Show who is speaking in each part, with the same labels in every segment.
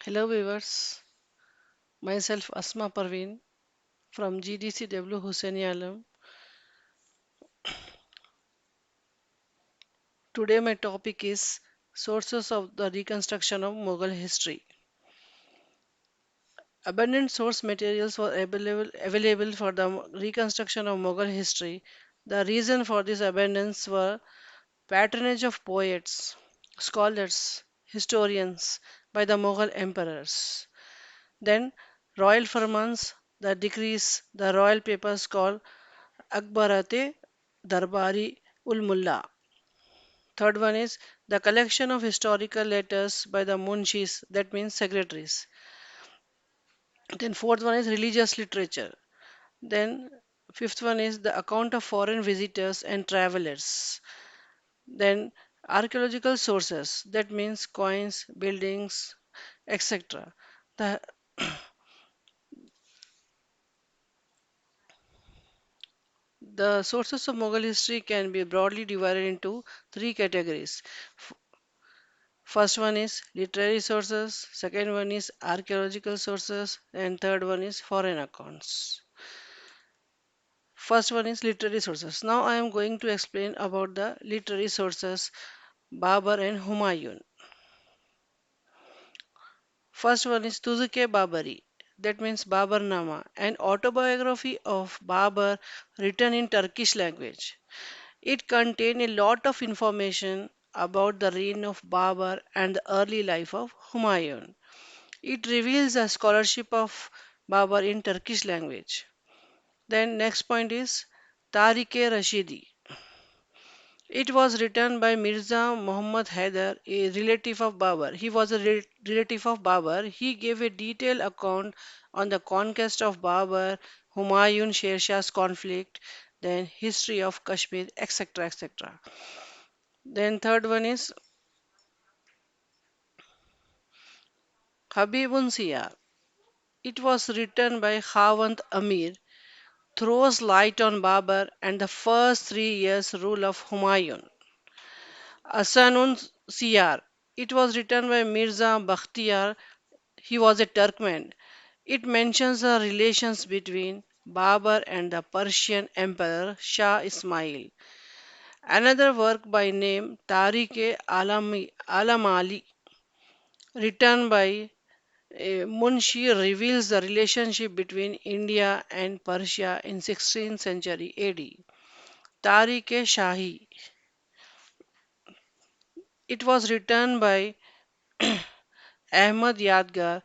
Speaker 1: Hello viewers, myself Asma Parveen from GDCW Hussaini Alam. Today my topic is sources of the reconstruction of Mughal history. Abundant source materials were available for the reconstruction of Mughal history. The reason for this abundance were patronage of poets, scholars, historians by the Mughal emperors. Then royal firmans, the decrees, the royal papers called Akbarate Darbari ul Mullah. Third one is the collection of historical letters by the munshis, that means secretaries. Then fourth one is religious literature. Then fifth one is the account of foreign visitors and travelers. Then archaeological sources, that means coins, buildings, etc. The the sources of Mughal history can be broadly divided into three categories. First one is literary sources, second one is archaeological sources, and third one is foreign accounts. First one is literary sources. Now I am going to explain about the literary sources Babar and Humayun. First one is Tuzuke Babari, that means Babarnama, an autobiography of Babar written in Turkish language. It contains a lot of information about the reign of Babar and the early life of Humayun. It reveals the scholarship of Babar in Turkish language. Then next point is Tariq-e-Rashidi. It was written by Mirza Muhammad Haider, a relative of Babar. He was a relative of Babar. He gave a detailed account on the conquest of Babar, Humayun Sher Shah's conflict, then history of Kashmir, etc. etc. Then third one is Habibun Siyar. It was written by Khawand Amir, throws light on Babur and the first 3 years' rule of Humayun. Asanun Siyar. It was written by Mirza Bakhtiyar. He was a Turkmen. It mentions the relations between Babur and the Persian Emperor Shah Ismail. Another work by name Tariq-e-Alamali, written by Munshi, reveals the relationship between India and Persia in 16th century AD. Tariq-e-Shahi. It was written by Ahmad Yadgar.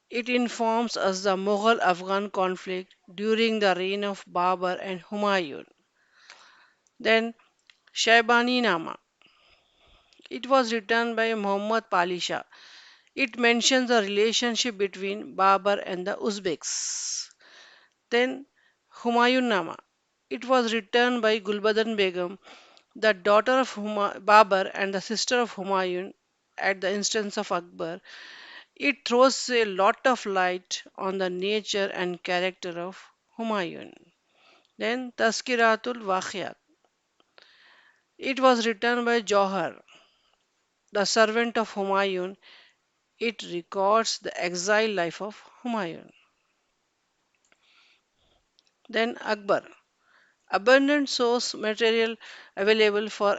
Speaker 1: It informs us the Mughal-Afghan conflict during the reign of Babur and Humayun. Then Shaibani Nama. It was written by Muhammad Palisha. It mentions the relationship between Babur and the Uzbeks. Then Humayun Nama. It was written by Gulbadan Begum, the daughter of Babur and the sister of Humayun at the instance of Akbar. It throws a lot of light on the nature and character of Humayun. Then Taskiratul Waqiyat. It was written by Johar, the servant of Humayun. It records the exile life of Humayun. Then Akbar. Abundant source material available for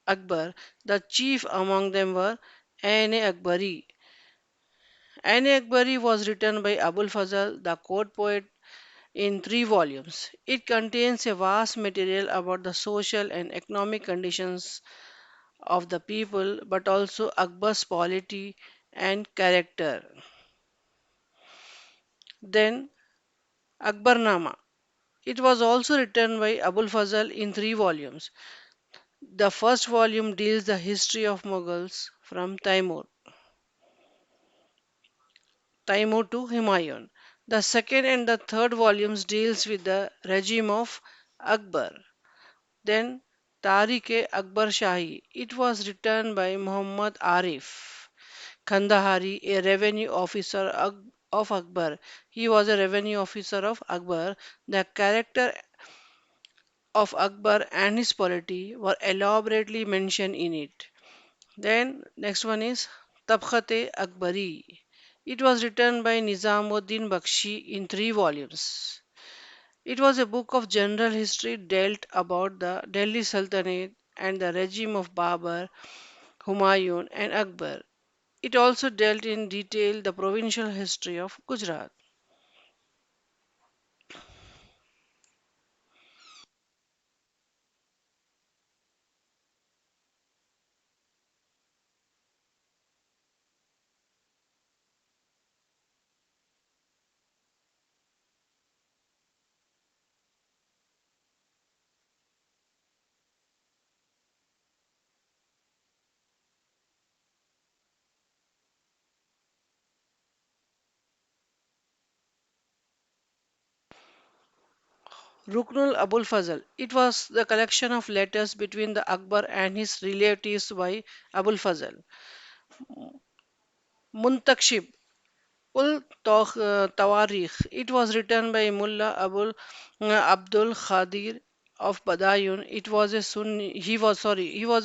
Speaker 1: Akbar. The chief among them were Ain-e Akbari. Ain-e Akbari was written by Abul Fazl, the court poet, in 3 volumes. It contains a vast material about the social and economic conditions of the people, but also Akbar's polity and character. Then Akbarnama. It was also written by Abul Fazl in 3 volumes. The first volume deals the history of Mughals from Taimur to Humayun. The second and the third volumes deals with the regime of Akbar. Then Tariq-e-Akbar Shahi. It was written by Muhammad Arif Kandahari, a revenue officer of Akbar. He was a revenue officer of Akbar. The character of Akbar and his polity were elaborately mentioned in it. Then next one is Tabkhat-e-Akbari. It was written by Nizamuddin Bakshi in 3 volumes. It was a book of general history dealt about the Delhi Sultanate and the regime of Babur, Humayun, and Akbar. It also dealt in detail the provincial history of Gujarat. Ruknul Abul Fazl. It was the collection of letters between the Akbar and his relatives by Abul Fazl. Muntakshib ul Tawarikh. It was written by Mullah Abdul Khadir of Badayun. It was a Sunni. He was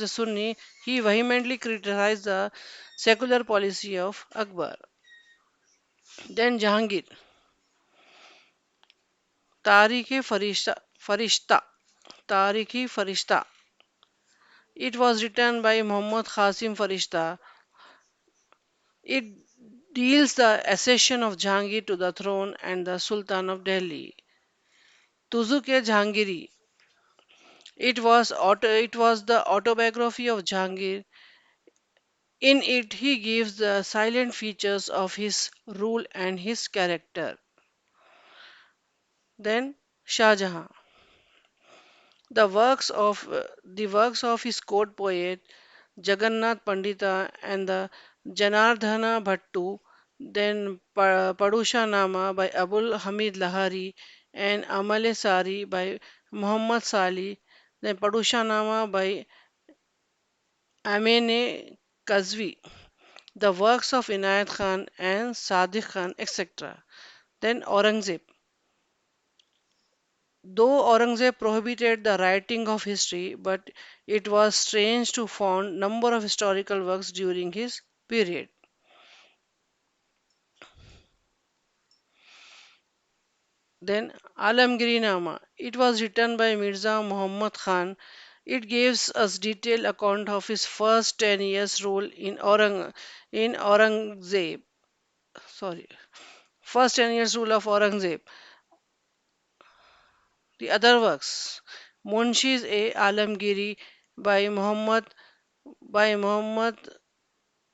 Speaker 1: a Sunni. He vehemently criticized the secular policy of Akbar. Then Jahangir. Farishta. Tarikhi Farishta. It was written by Muhammad Qasim Farishta. It deals the accession of Jahangir to the throne and the Sultan of Delhi. Tuzuke Jahangiri. It was the autobiography of Jahangir. In it, he gives the silent features of his rule and his character. Then Shah Jahan. The works of his court poet Jagannath Pandita and the Janardhana Bhattu, then Padusha Nama by Abul Hamid Lahari and Amale Sari by Muhammad Sali, then Padusha Nama by Amene Kazvi, the works of Inayat Khan and Sadiq Khan, etc. Then Aurangzeb. Though Aurangzeb prohibited the writing of history, but it was strange to found number of historical works during his period. Then Alamgiri Nama. It was written by Mirza Muhammad Khan. It gives us detailed account of his first 10 years rule in Aurangzeb. Sorry, first 10 years rule of Aurangzeb. The other works, Munshis A Alamgiri by Muhammad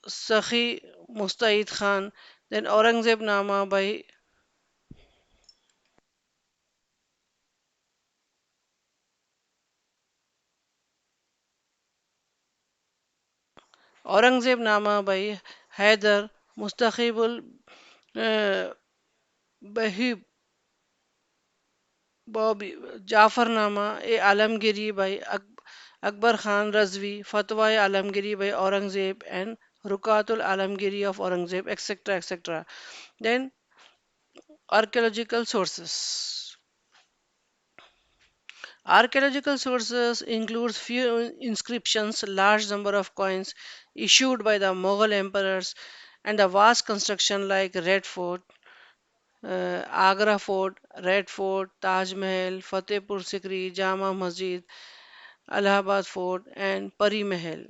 Speaker 1: Sakhi Mustaid Khan, then Aurangzeb Nama by Aurangzeb Nama by Haidar Mustaqibul uh, Bahib Bobby Jafarnama A Alamgiri by Akbar Khan Razvi, Fatwa Alamgiri by Aurangzeb, and Rukatul Alamgiri of Aurangzeb, etc. etc. Then archaeological sources. Archaeological sources include few inscriptions, large number of coins issued by the Mughal emperors, and the vast construction like Red Fort, Agra Fort, Red Fort, Taj Mahal, Fatehpur Sikri, Jama Masjid, Allahabad Fort, and Pari Mahal.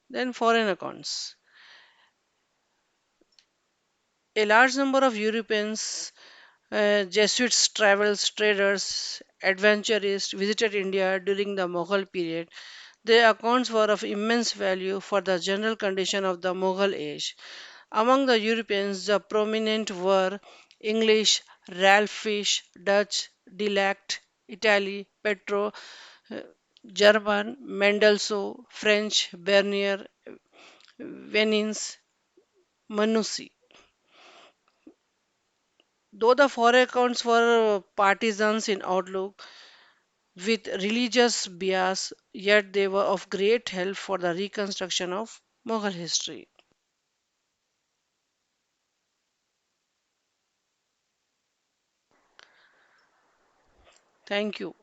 Speaker 1: Then foreign accounts. A large number of Europeans, Jesuits, travels, traders, adventurers visited India during the Mughal period. Their accounts were of immense value for the general condition of the Mughal age. Among the Europeans, the prominent were English, Ralph Fish, Dutch, Delact, Italy, Petro, uh, German, Mendelssohn, French, Bernier, Venins, Manussi. Though the foreign accounts were partisans in outlook with religious bias, yet they were of great help for the reconstruction of Mughal history. Thank you.